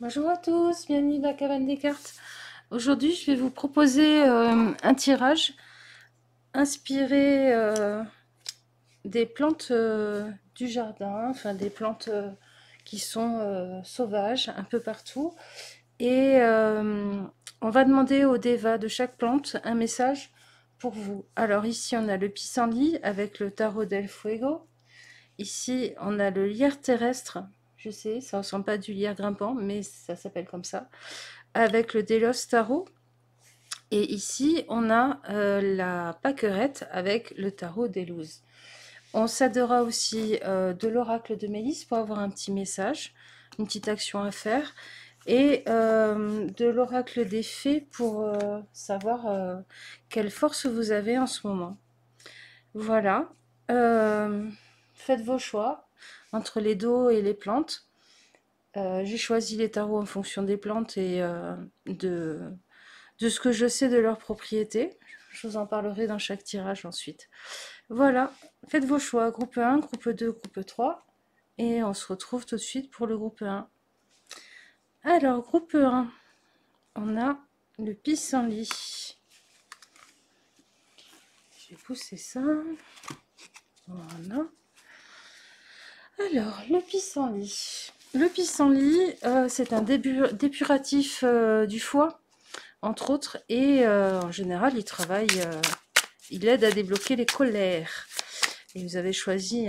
Bonjour à tous, bienvenue dans la cabane des cartes. Aujourd'hui, je vais vous proposer un tirage inspiré des plantes du jardin, enfin des plantes qui sont sauvages un peu partout. Et on va demander au Deva de chaque plante un message pour vous. Alors ici, on a le pissenlit avec le tarot del fuego. Ici, on a le lierre terrestre. Je sais, ça ressemble pas à du lierre grimpant, mais ça s'appelle comme ça. Avec le Delos Tarot. Et ici, on a la Pâquerette avec le Tarot des Louzes. On s'aidera aussi de l'oracle de Mélisse pour avoir un petit message, une petite action à faire. Et de l'oracle des fées pour savoir quelle force vous avez en ce moment. Voilà. Faites vos choix entre les dos et les plantes. J'ai choisi les tarots en fonction des plantes et de ce que je sais de leurs propriétés. Je vous en parlerai dans chaque tirage ensuite. Voilà, faites vos choix, groupe 1, groupe 2, groupe 3. Et on se retrouve tout de suite pour le groupe 1. Alors, groupe 1, on a le pissenlit. Je vais pousser ça. Voilà. Alors, le pissenlit. Le pissenlit, c'est un dépuratif du foie, entre autres, et en général, il aide à débloquer les colères. Et vous avez choisi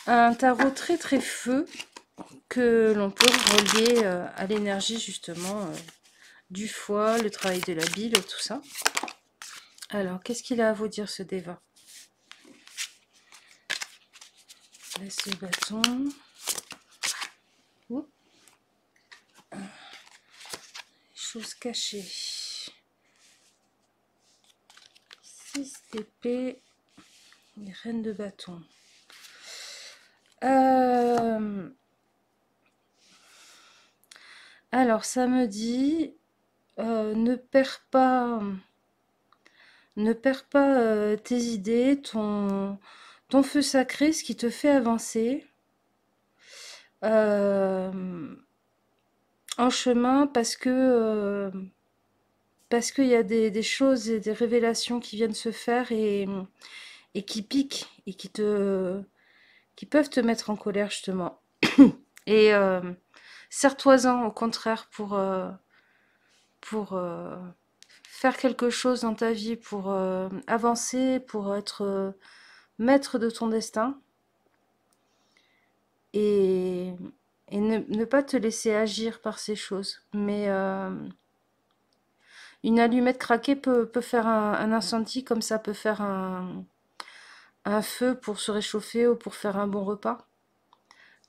un tarot très très feu que l'on peut relier à l'énergie justement du foie, le travail de la bile, tout ça. Alors, qu'est-ce qu'il a à vous dire ce Deva? Laisse le bâton. Oups. Choses cachées. 6 d'épée. Les reines de bâton. Alors, ça me dit, ne perds pas tes idées, ton feu sacré, ce qui te fait avancer en chemin parce qu'il y a des choses et des révélations qui viennent se faire et qui piquent et qui peuvent te mettre en colère justement. Et serre-toi-en au contraire pour faire quelque chose dans ta vie, pour avancer, pour être maître de ton destin et, et ne pas te laisser agir par ces choses. Mais une allumette craquée peut faire un incendie comme ça peut faire un feu pour se réchauffer ou pour faire un bon repas.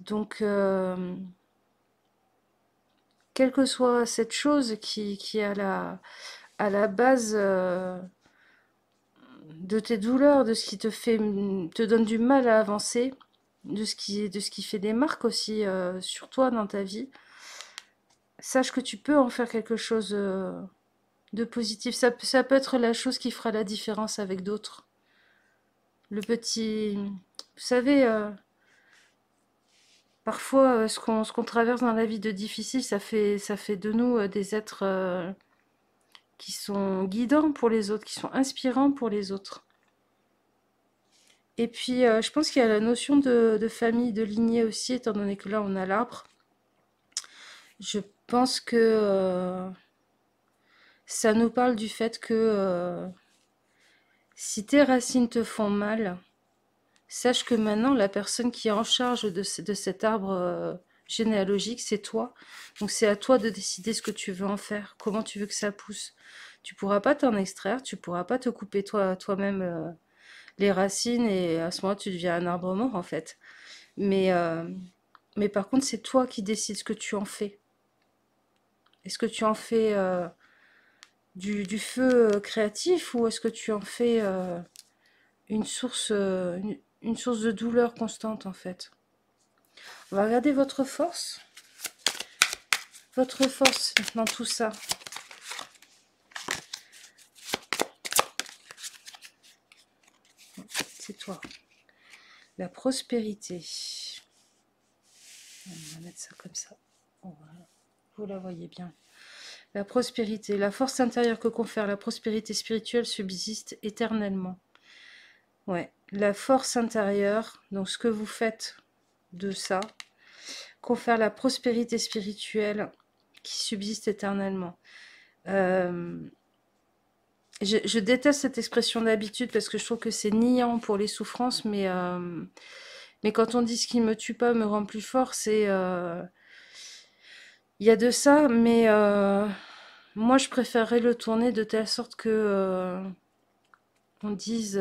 Donc, quelle que soit cette chose qui est à la base de tes douleurs, de ce qui te donne du mal à avancer, de ce qui fait des marques aussi sur toi dans ta vie, sache que tu peux en faire quelque chose de positif. Ça peut être la chose qui fera la différence avec d'autres. Le petit... Vous savez, parfois, ce qu'on traverse dans la vie de difficile, ça fait de nous des êtres qui sont guidants pour les autres, qui sont inspirants pour les autres. Et puis, je pense qu'il y a la notion de famille, de lignée aussi, étant donné que là, on a l'arbre. Je pense que ça nous parle du fait que si tes racines te font mal, sache que maintenant, la personne qui est en charge de cet arbre généalogique, c'est toi. Donc, c'est à toi de décider ce que tu veux en faire, comment tu veux que ça pousse. Tu pourras pas t'en extraire, tu pourras pas te couper toi-même les racines et à ce moment-là, tu deviens un arbre mort en fait. Mais, euh, mais par contre, c'est toi qui décides ce que tu en fais. Est-ce que tu en fais du feu créatif ou est-ce que tu en fais une source de douleur constante en fait? On va regarder votre force. Votre force dans tout ça. C'est toi. La prospérité. On va mettre ça comme ça. Voilà. Vous la voyez bien. La prospérité, la force intérieure que confère la prospérité spirituelle subsiste éternellement. Ouais, la force intérieure, donc ce que vous faites de ça, confère la prospérité spirituelle qui subsiste éternellement. Je déteste cette expression d'habitude parce que je trouve que c'est niant pour les souffrances, mais quand on dit ce qui me tue pas me rend plus fort, c'est... Il y a de ça, mais moi je préférerais le tourner de telle sorte que on dise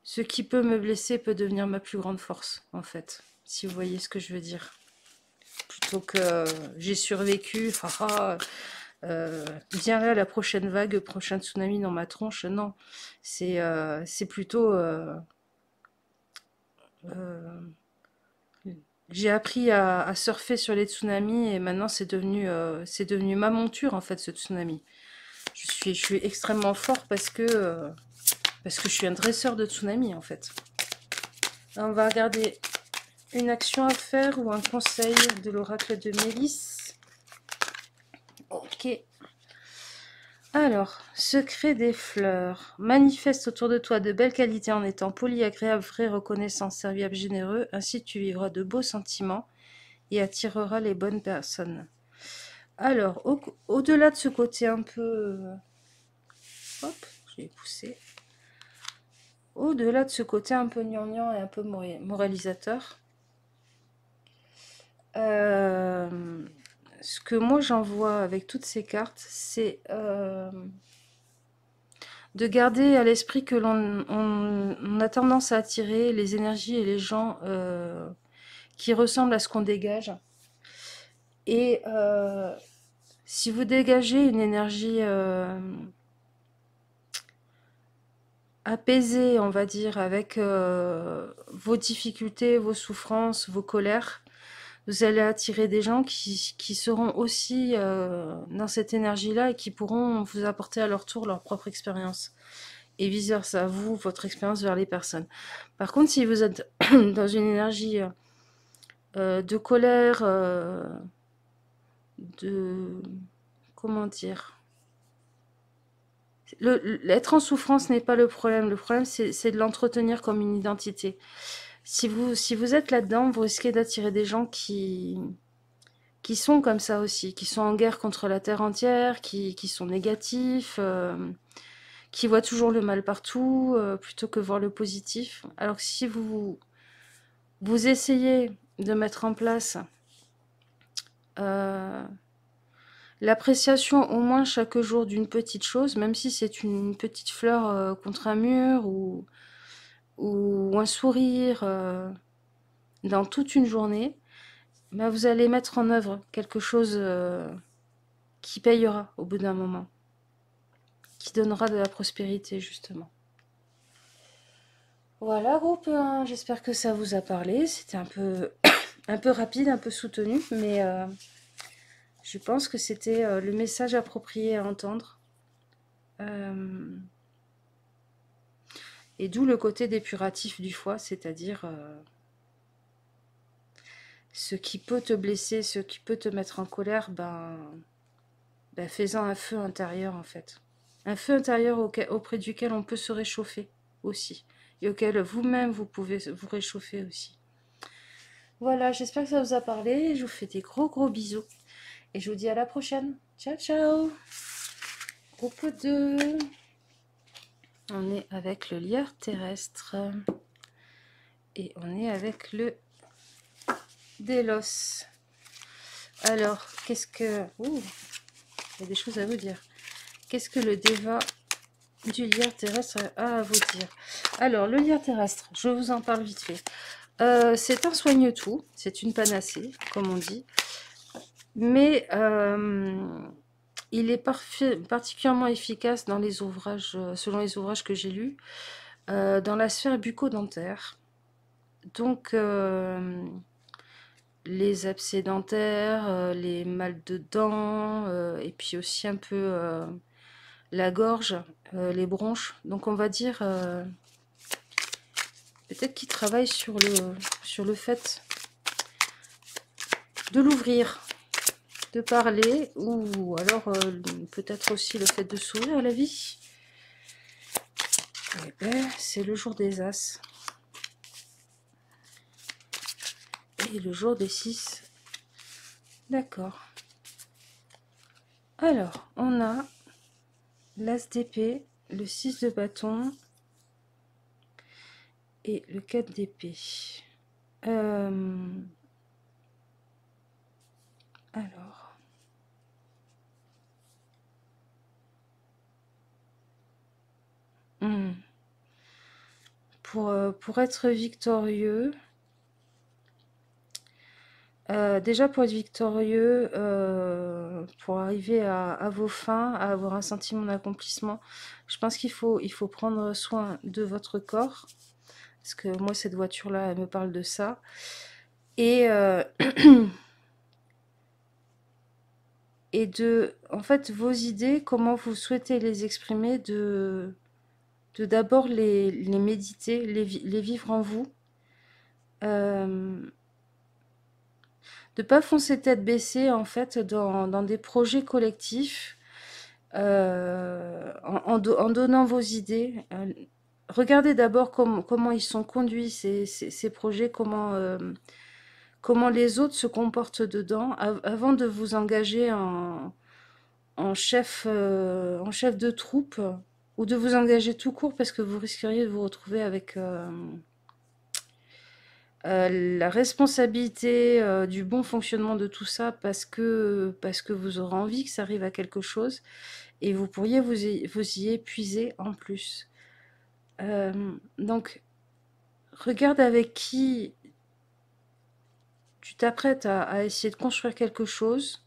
ce qui peut me blesser peut devenir ma plus grande force, en fait, si vous voyez ce que je veux dire. Plutôt que j'ai survécu, haha, viens là la prochaine vague, prochain tsunami dans ma tronche, non. C'est plutôt... j'ai appris à surfer sur les tsunamis et maintenant c'est devenu ma monture en fait ce tsunami. Je suis extrêmement fort parce que je suis un dresseur de tsunami en fait. Là, on va regarder une action à faire ou un conseil de l'oracle de Mélisse. Ok. Alors, secret des fleurs. Manifeste autour de toi de belles qualités en étant poli, agréable, vrai, reconnaissant, serviable, généreux. Ainsi, tu vivras de beaux sentiments et attireras les bonnes personnes. Alors, au-delà de ce côté un peu... hop, je l'ai poussé. Au-delà de ce côté un peu gnangnan et un peu moralisateur, ce que moi j'en vois avec toutes ces cartes, c'est de garder à l'esprit que on a tendance à attirer les énergies et les gens qui ressemblent à ce qu'on dégage. Et si vous dégagez une énergie apaisée, on va dire, avec vos difficultés, vos souffrances, vos colères, vous allez attirer des gens qui seront aussi dans cette énergie-là et qui pourront vous apporter à leur tour leur propre expérience. Et vice-versa, vous, votre expérience vers les personnes. Par contre, si vous êtes dans une énergie de colère, de... comment dire, l'être en souffrance n'est pas le problème. Le problème, c'est de l'entretenir comme une identité. Si vous êtes là-dedans, vous risquez d'attirer des gens qui sont comme ça aussi, qui sont en guerre contre la terre entière, qui sont négatifs, qui voient toujours le mal partout, plutôt que voir le positif. Alors que si vous essayez de mettre en place l'appréciation au moins chaque jour d'une petite chose, même si c'est une petite fleur contre un mur ou un sourire dans toute une journée, ben vous allez mettre en œuvre quelque chose qui payera au bout d'un moment, qui donnera de la prospérité justement. Voilà groupe, j'espère que ça vous a parlé, c'était un peu, un peu rapide, un peu soutenu, mais je pense que c'était le message approprié à entendre. Et d'où le côté dépuratif du foie, c'est-à-dire ce qui peut te blesser, ce qui peut te mettre en colère, ben fais-en un feu intérieur en fait. Un feu intérieur auprès duquel on peut se réchauffer aussi. Et auquel vous-même vous pouvez vous réchauffer aussi. Voilà, j'espère que ça vous a parlé. Je vous fais des gros bisous. Et je vous dis à la prochaine. Ciao, ciao. Groupe 2. On est avec le lierre terrestre. Et on est avec le Délos. Alors, qu'est-ce que... Ouh, il y a des choses à vous dire. Qu'est-ce que le déva du lierre terrestre a à vous dire? Alors, le lierre terrestre, je vous en parle vite fait. C'est un soigne-tout, c'est une panacée, comme on dit. Mais il est particulièrement efficace dans les ouvrages, selon les ouvrages que j'ai lus, dans la sphère bucco-dentaire. Donc, les abcès dentaires, les mal de dents, et puis aussi un peu la gorge, les bronches. Donc on va dire peut-être qu'il travaille sur le fait de l'ouvrir, de parler, ou alors peut-être aussi le fait de sourire à la vie. Eh ben, c'est le jour des As. Et le jour des 6. D'accord. Alors, on a l'As d'épée, le 6 de bâton et le 4 d'épée. Alors. Pour être victorieux, déjà pour être victorieux, pour arriver à vos fins, à avoir un sentiment d'accomplissement, je pense qu'il faut prendre soin de votre corps. Parce que moi, cette voiture-là, elle me parle de ça. Et, et de, en fait, vos idées, comment vous souhaitez les exprimer, de d'abord les méditer, les vivre en vous. De pas foncer tête baissée, en fait, dans des projets collectifs, en donnant vos idées. Regardez d'abord comment ils sont conduits, ces projets, comment les autres se comportent dedans, avant de vous engager en chef de troupe, ou de vous engager tout court, parce que vous risqueriez de vous retrouver avec la responsabilité du bon fonctionnement de tout ça, parce que vous aurez envie que ça arrive à quelque chose, et vous pourriez vous y épuiser en plus. Donc, regarde avec qui tu t'apprêtes à essayer de construire quelque chose,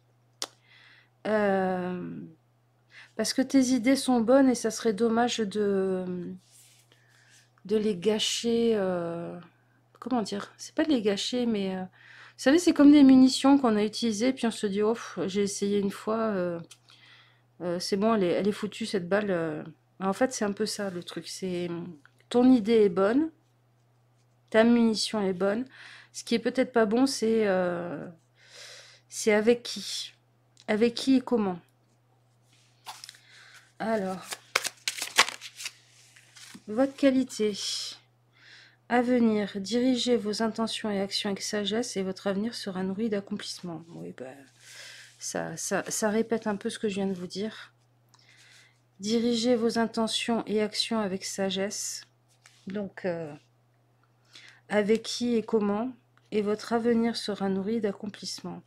parce que tes idées sont bonnes et ça serait dommage de les gâcher. Comment dire? C'est pas de les gâcher, mais vous savez, c'est comme des munitions qu'on a utilisées, puis on se dit, oh, j'ai essayé une fois, c'est bon, elle est foutue cette balle. En fait, c'est un peu ça le truc. C'est ton idée est bonne, ta munition est bonne. Ce qui est peut-être pas bon, c'est avec qui. Avec qui et comment. Alors, votre qualité. Avenir, dirigez vos intentions et actions avec sagesse et votre avenir sera nourri d'accomplissement. Oui, ben, ça répète un peu ce que je viens de vous dire. Dirigez vos intentions et actions avec sagesse. Donc, avec qui et comment, et votre avenir sera nourri d'accomplissement.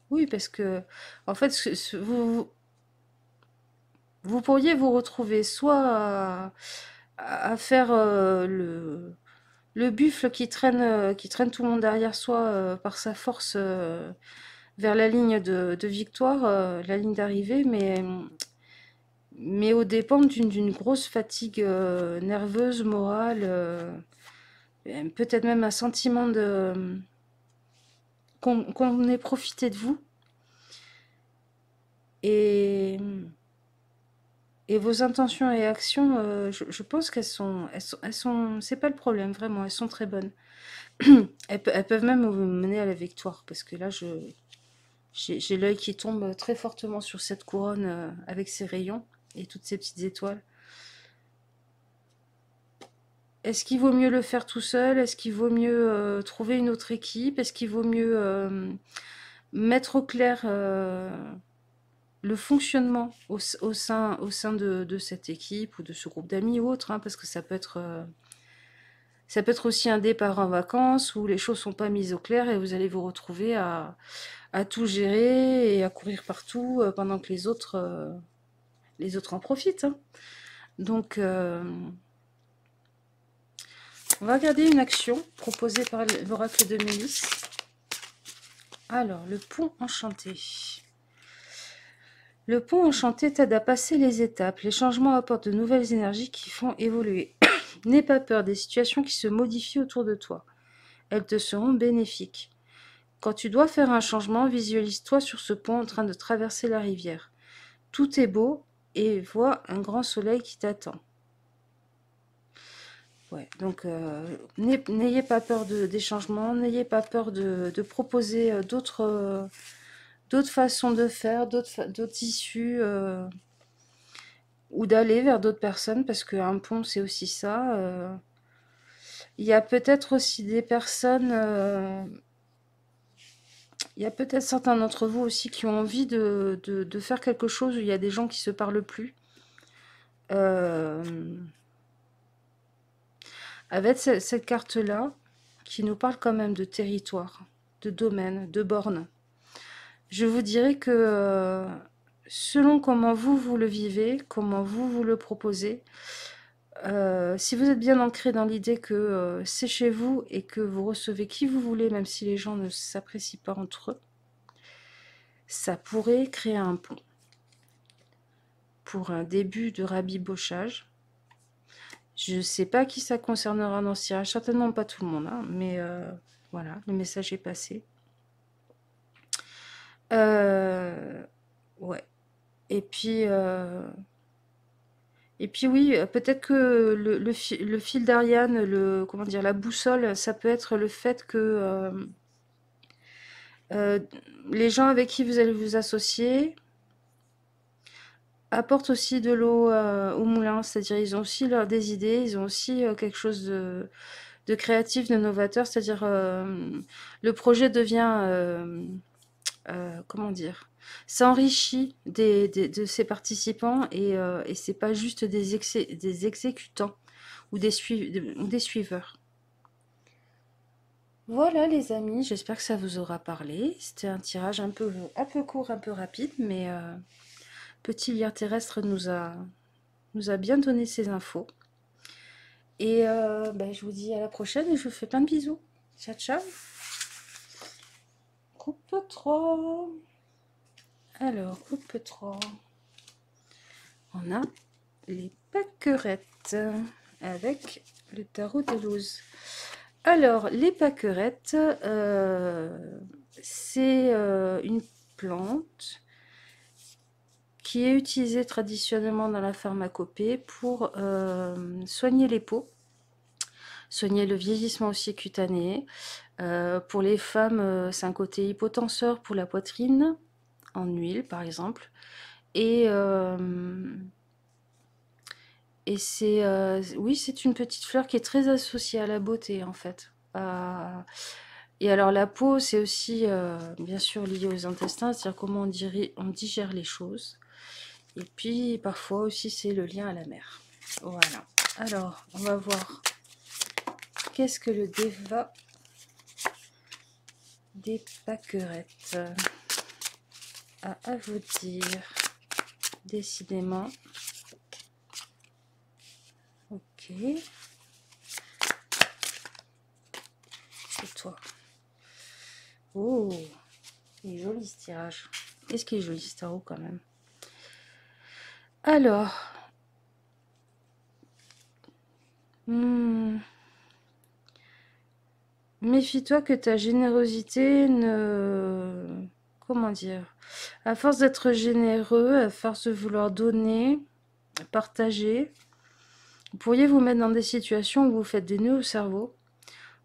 Oui, parce que, en fait, vous pourriez vous retrouver soit à faire le buffle qui traîne tout le monde derrière soi par sa force vers la ligne de victoire, la ligne d'arrivée, mais aux dépens d'une grosse fatigue nerveuse, morale, peut-être même un sentiment qu'on ait profité de vous. Et vos intentions et actions, je pense qu'elles sont, c'est pas le problème, vraiment, elles sont très bonnes. Elles peuvent même vous mener à la victoire, parce que là, j'ai l'œil qui tombe très fortement sur cette couronne avec ses rayons et toutes ces petites étoiles. Est-ce qu'il vaut mieux le faire tout seul? Est-ce qu'il vaut mieux trouver une autre équipe? Est-ce qu'il vaut mieux mettre au clair le fonctionnement au sein de cette équipe ou de ce groupe d'amis ou autre, hein, parce que ça peut être aussi un départ en vacances où les choses sont pas mises au clair et vous allez vous retrouver à tout gérer et à courir partout pendant que les autres en profitent, hein. Donc, on va regarder une action proposée par l'oracle de Mélis. Alors, le pont enchanté. Le pont enchanté t'aide à passer les étapes. Les changements apportent de nouvelles énergies qui font évoluer. N'aie pas peur des situations qui se modifient autour de toi. Elles te seront bénéfiques. Quand tu dois faire un changement, visualise-toi sur ce pont en train de traverser la rivière. Tout est beau et vois un grand soleil qui t'attend. Ouais, donc n'ayez pas peur des changements, n'ayez pas peur de proposer d'autres façons de faire, d'autres issues, ou d'aller vers d'autres personnes, parce qu'un pont, c'est aussi ça. Il y a peut-être aussi des personnes, il y a peut-être certains d'entre vous aussi qui ont envie de faire quelque chose où il y a des gens qui se parlent plus. Euh, Avec cette carte-là, qui nous parle quand même de territoire, de domaine, de borne, je vous dirais que selon comment vous le vivez, comment vous le proposez, si vous êtes bien ancré dans l'idée que c'est chez vous et que vous recevez qui vous voulez, même si les gens ne s'apprécient pas entre eux, ça pourrait créer un pont pour un début de rabibochage. Je ne sais pas qui ça concernera dans ce tirage, certainement pas tout le monde, hein, mais voilà, le message est passé. Ouais. Et puis, oui, peut-être que le fil d'Ariane, comment dire, la boussole, ça peut être le fait que euh, les gens avec qui vous allez vous associer apportent aussi de l'eau au moulin, c'est-à-dire ils ont aussi des idées, ils ont aussi quelque chose de créatif, de novateur, c'est-à-dire le projet devient, comment dire, s'enrichit de ses participants et c'est pas juste des exécutants ou ou des suiveurs. Voilà les amis, j'espère que ça vous aura parlé. C'était un tirage un peu court, un peu rapide, mais Petit lien terrestre nous a bien donné ses infos. Et ben, je vous dis à la prochaine et je vous fais plein de bisous. Ciao, ciao. Groupe 3. Alors, groupe 3. On a les pâquerettes avec le tarot de Luz. Alors, les pâquerettes, c'est une plante qui est utilisée traditionnellement dans la pharmacopée pour soigner les peaux, soigner le vieillissement aussi cutané. Pour les femmes, c'est un côté hypotenseur pour la poitrine, en huile par exemple. Et, c'est, oui, c'est une petite fleur qui est très associée à la beauté en fait. Et alors la peau, c'est aussi bien sûr lié aux intestins, c'est-à-dire comment on digère les choses. Et puis parfois aussi c'est le lien à la mer. Voilà. Alors, on va voir qu'est-ce que le déva des pâquerettes a à vous dire. Décidément. Ok. C'est toi. Oh, il est joli ce tirage. Est-ce qu'il est joli ce tarot quand même? Alors. Méfie-toi que ta générosité ne... Comment dire? À force d'être généreux, à force de vouloir donner, partager, vous pourriez vous mettre dans des situations où vous faites des nœuds au cerveau,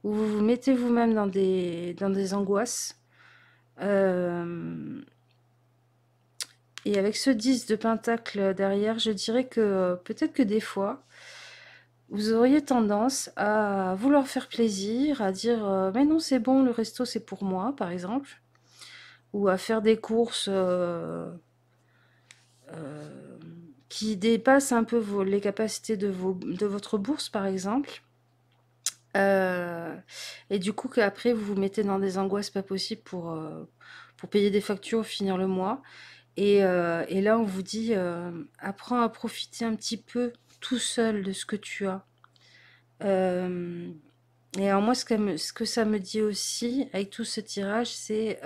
où vous vous mettez vous-même dans des angoisses. Et avec ce 10 de pentacle derrière, je dirais que peut-être que des fois, vous auriez tendance à vouloir faire plaisir, à dire mais non, c'est bon, le resto c'est pour moi, par exemple, ou à faire des courses qui dépassent un peu les capacités de votre bourse, par exemple. Euh, et du coup, qu'après, vous vous mettez dans des angoisses pas possibles pour payer des factures, finir le mois. Et là, on vous dit, apprends à profiter un petit peu tout seul de ce que tu as. Euh, et alors moi, ce que ça me dit aussi, avec tout ce tirage, c'est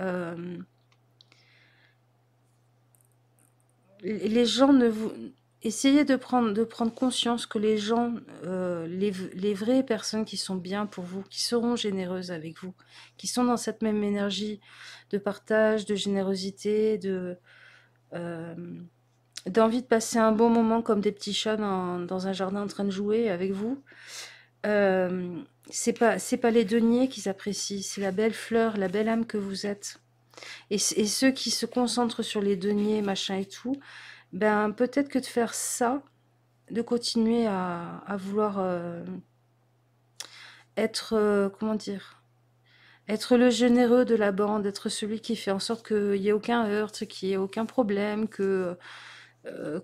les gens ne vous... Essayez de prendre conscience que les gens, les vraies personnes qui sont bien pour vous, qui seront généreuses avec vous, qui sont dans cette même énergie de partage, de générosité, euh, d'envie de passer un bon moment comme des petits chats dans un jardin en train de jouer avec vous, C'est pas les deniers qu'ils apprécient, c'est la belle fleur, la belle âme que vous êtes. Et ceux qui se concentrent sur les deniers, machin et tout, ben peut-être que de faire ça, de continuer à vouloir être, comment dire, être le généreux de la bande, être celui qui fait en sorte qu'il n'y ait aucun heurt, qu'il n'y ait aucun problème, que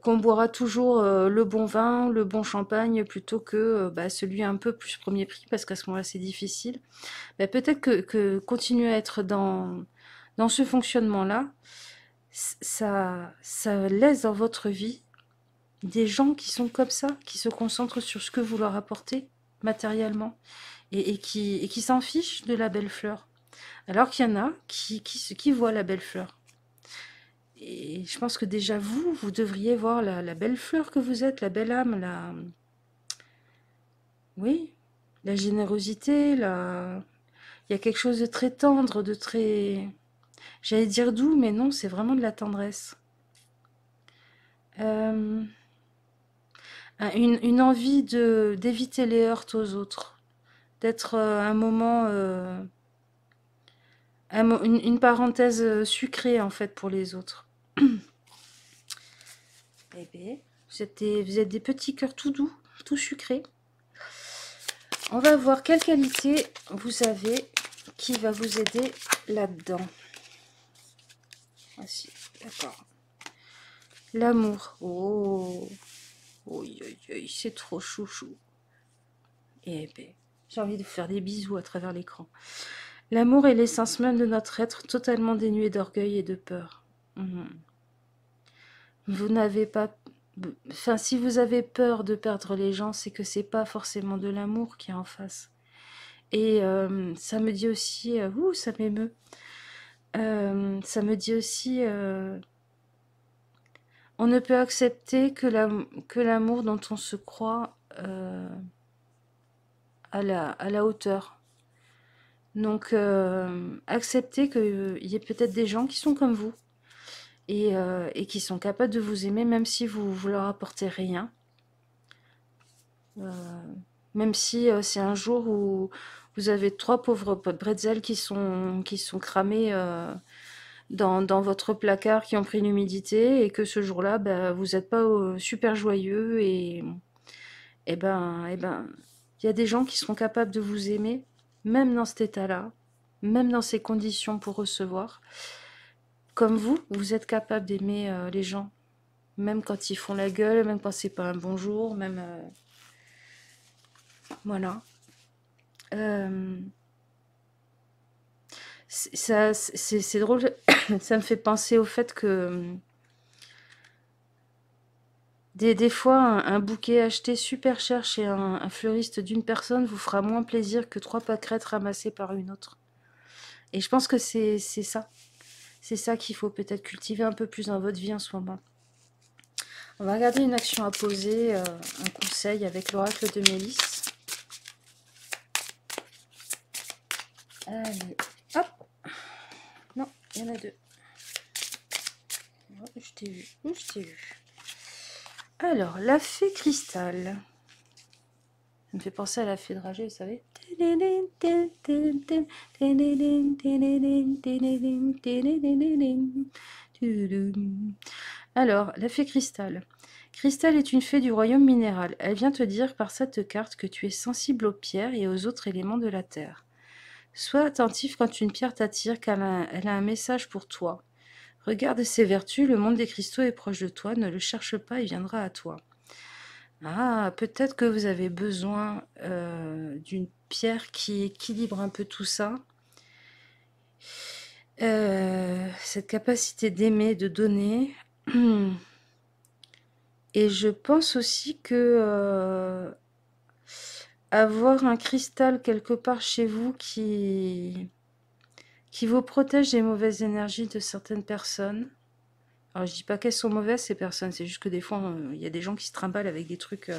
qu'on boira toujours le bon vin, le bon champagne, plutôt que bah, celui un peu plus premier prix, parce qu'à ce moment-là, c'est difficile. Bah, peut-être que continuer à être dans ce fonctionnement-là, ça laisse dans votre vie des gens qui sont comme ça, qui se concentrent sur ce que vous leur apportez matériellement et qui s'en fichent de la belle fleur. Alors qu'il y en a qui voient la belle fleur. Et je pense que déjà vous devriez voir la belle fleur que vous êtes, la belle âme, oui, la générosité, il y a quelque chose de très tendre, de très, j'allais dire doux, mais non, c'est vraiment de la tendresse. Euh, une envie d'éviter les heurts aux autres, d'être un moment, une parenthèse sucrée en fait pour les autres. Eh bien, vous êtes des petits cœurs tout doux, tout sucrés. On va voir quelle qualité vous avez qui va vous aider là-dedans. Ah si, d'accord. L'amour. Oh, oui, c'est trop chouchou. Eh ben, j'ai envie de vous faire des bisous à travers l'écran. L'amour est l'essence même de notre être, totalement dénué d'orgueil et de peur. Mhm. Vous n'avez pas... Enfin, si vous avez peur de perdre les gens, c'est que c'est pas forcément de l'amour qui est en face. Et ça me dit aussi... ouh, ça m'émeut. Ça me dit aussi... on ne peut accepter que l'amour dont on se croit à la hauteur. Donc, accepter qu'il y ait peut-être des gens qui sont comme vous et qui sont capables de vous aimer même si vous leur apportez rien. Même si c'est un jour où vous avez 3 pauvres bretzels qui sont cramés dans votre placard, qui ont pris l'humidité, et que ce jour-là, bah, vous n'êtes pas super joyeux, et ben, il y a des gens qui seront capables de vous aimer, même dans cet état-là, même dans ces conditions pour recevoir. Comme vous êtes capable d'aimer les gens, même quand ils font la gueule, même quand c'est pas un bonjour, même... voilà. Euh, c'est drôle, ça me fait penser au fait que des fois, un bouquet acheté super cher chez un fleuriste d'une personne vous fera moins plaisir que 3 pâquerettes ramassées par une autre. Et je pense que c'est ça. C'est ça qu'il faut peut-être cultiver un peu plus dans votre vie en ce moment. On va regarder une action à poser, un conseil avec l'oracle de Mélisse. Allez, hop. Non, il y en a 2. Oh, je t'ai vu, je t'ai vu. Alors, la fée cristal. Ça me fait penser à la fée dragée, vous savez. Alors, la fée cristal. Cristal est une fée du royaume minéral. Elle vient te dire par cette carte que tu es sensible aux pierres et aux autres éléments de la terre. Sois attentif quand une pierre t'attire, car elle a un message pour toi. Regarde ses vertus, le monde des cristaux est proche de toi, ne le cherche pas, il viendra à toi. Ah, peut-être que vous avez besoin d'une pierre qui équilibre un peu tout ça. Cette capacité d'aimer, de donner. Et je pense aussi que avoir un cristal quelque part chez vous qui vous protège des mauvaises énergies de certaines personnes. Alors je dis pas qu'elles sont mauvaises ces personnes, c'est juste que des fois il y a des gens qui se trimballent avec des trucs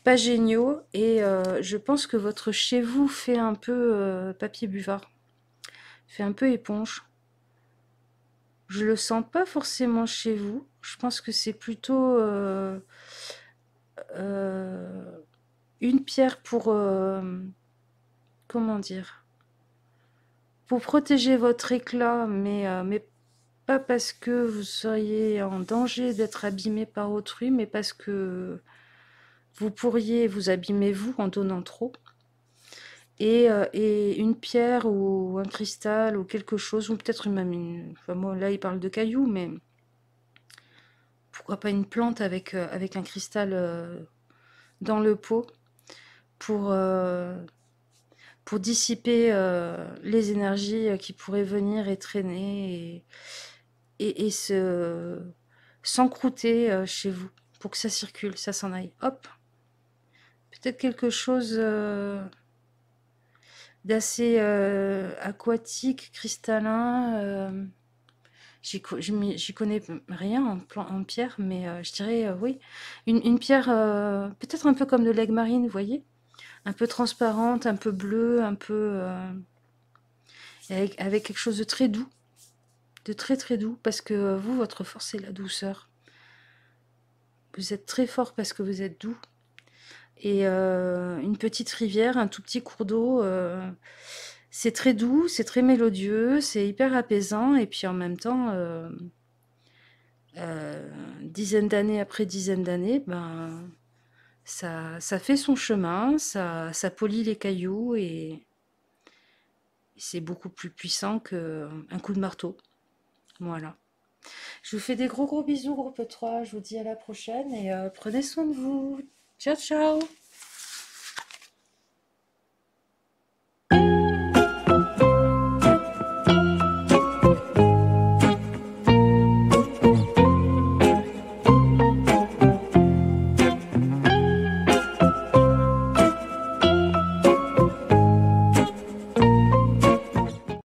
pas géniaux, et je pense que votre chez vous fait un peu papier buvard, fait un peu éponge. Je le sens pas forcément chez vous. Je pense que c'est plutôt une pierre pour, comment dire, pour protéger votre éclat, mais pas parce que vous seriez en danger d'être abîmé par autrui, mais parce que vous pourriez vous abîmer vous en donnant trop. Et une pierre ou un cristal ou quelque chose, ou peut-être même une... Enfin, moi, là, il parle de cailloux, mais pourquoi pas une plante avec un cristal dans le pot pour, euh, pour dissiper les énergies qui pourraient venir et traîner et s'encrouter chez vous pour que ça circule, ça s'en aille. Hop, peut-être quelque chose d'assez aquatique, cristallin. J'y connais rien en pierre, mais je dirais oui. Une pierre peut-être un peu comme de l'aigue marine, vous voyez? Un peu transparente, un peu bleue, un peu... avec quelque chose de très doux, de très très doux, parce que vous, votre force, c'est la douceur. Vous êtes très fort parce que vous êtes doux. Et une petite rivière, un tout petit cours d'eau, c'est très doux, c'est très mélodieux, c'est hyper apaisant, et puis en même temps, dizaine d'années après dizaine d'années, ben, ça fait son chemin, ça polit les cailloux, et c'est beaucoup plus puissant qu'un coup de marteau. Voilà. Je vous fais des gros gros bisous, groupe 3. Je vous dis à la prochaine et prenez soin de vous. Ciao, ciao!